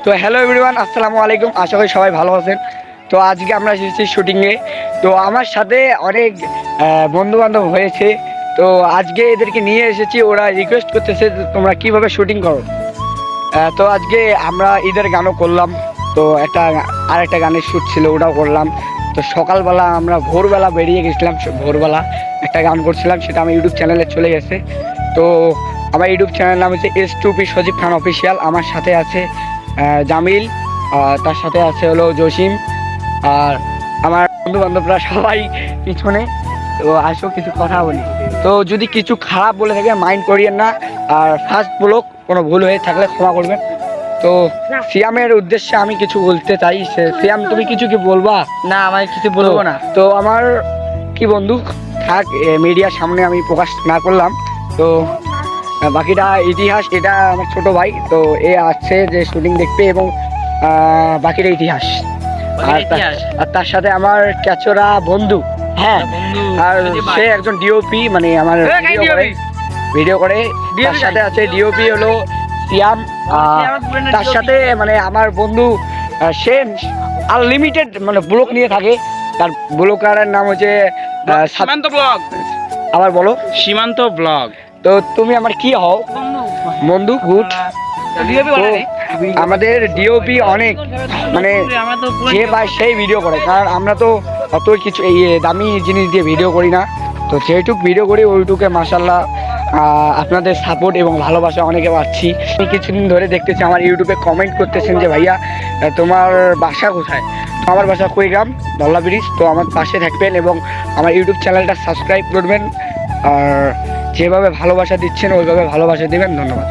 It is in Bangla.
তো হ্যালো এভরিওয়ান, আসসালামু আলাইকুম। আশা করি সবাই ভালো আছেন। তো আজকে আমরা এসেছি শুটিংয়ে। তো আমার সাথে অনেক বন্ধু বান্ধব হয়েছে। তো আজকে এদেরকে নিয়ে এসেছি, ওরা রিকোয়েস্ট করতেছে তোমরা কিভাবে শুটিং করো। তো আজকে আমরা ঈদের গানও করলাম। তো আরেকটা গানের শ্যুট ছিল, ওটাও করলাম। তো সকালবেলা আমরা ভোরবেলা বেরিয়ে গেছিলাম, ভোরবেলা একটা গান করছিলাম, সেটা আমার ইউটিউব চ্যানেলে চলে গেছে। তো আমার ইউটিউব চ্যানেল নাম হচ্ছে S2P সজীব খান অফিসিয়াল। আমার সাথে আছে জামিল, তার সাথে আছে হলো জসিম, আর আমার বন্ধু বান্ধবরা সবাই পিছনে। তো আসো কিছু কথা বলি। তো যদি কিছু খারাপ বলে থাকে মাইন্ড করিয়েন না, আর ফার্স্ট ব্লগ কোনো ভুল হয়ে থাকলে ক্ষমা করবেন। তো সিয়ামের উদ্দেশ্যে আমি কিছু বলতে চাই। সিয়াম, তুমি কিছু কি বলবা? না, আমি কিছু বলবো না। তো আমার কি বন্ধু থাক, মিডিয়ার সামনে আমি প্রকাশ না করলাম। তো বাকিটা ইতিহাস, এটা আমার ছোট ভাই। তো এ আসছে যে শুটিং দেখতে, এবং বাকিটা ইতিহাস। আর তার সাথে আমার ক্যাচরা বন্ধু, হ্যাঁ, আর সে একজন ডিওপি, মানে আমার ভিডিও করে। তার সাথে আছে ডিওপি হলো সিয়াম। তার সাথে মানে আমার বন্ধু সে আনলিমিটেড মানে ব্লগ নিয়ে থাকে। তার ব্লগারের নাম হচ্ছে সীমান্ত ব্লগ। আবার বলো। সীমান্ত ব্লগ। তো তুমি আমার কি হও? বন্ধু গুড। আমাদের ডিওপি অনেক মানে যে পায় সেই ভিডিও করে, কারণ আমরা তো অত কিছু এই দামি জিনিস দিয়ে ভিডিও করি না। তো যেটুক ভিডিও করি ওইটুকে মাশাল্লাহ আপনাদের সাপোর্ট এবং ভালোবাসা অনেকে পাচ্ছি। আমি কিছুদিন ধরে দেখতেছি আমার ইউটিউবে কমেন্ট করতেছেন যে ভাইয়া তোমার বাসা কোথায়। তো আমার বাসা কুড়িগ্রাম, দল্লা ব্রিজ। তো আমার পাশে থাকবেন এবং আমার ইউটিউব চ্যানেলটা সাবস্ক্রাইব করবেন, আর যেভাবে ভালোবাসা দিচ্ছেন ওইভাবে ভালোবাসা দেবেন। ধন্যবাদ।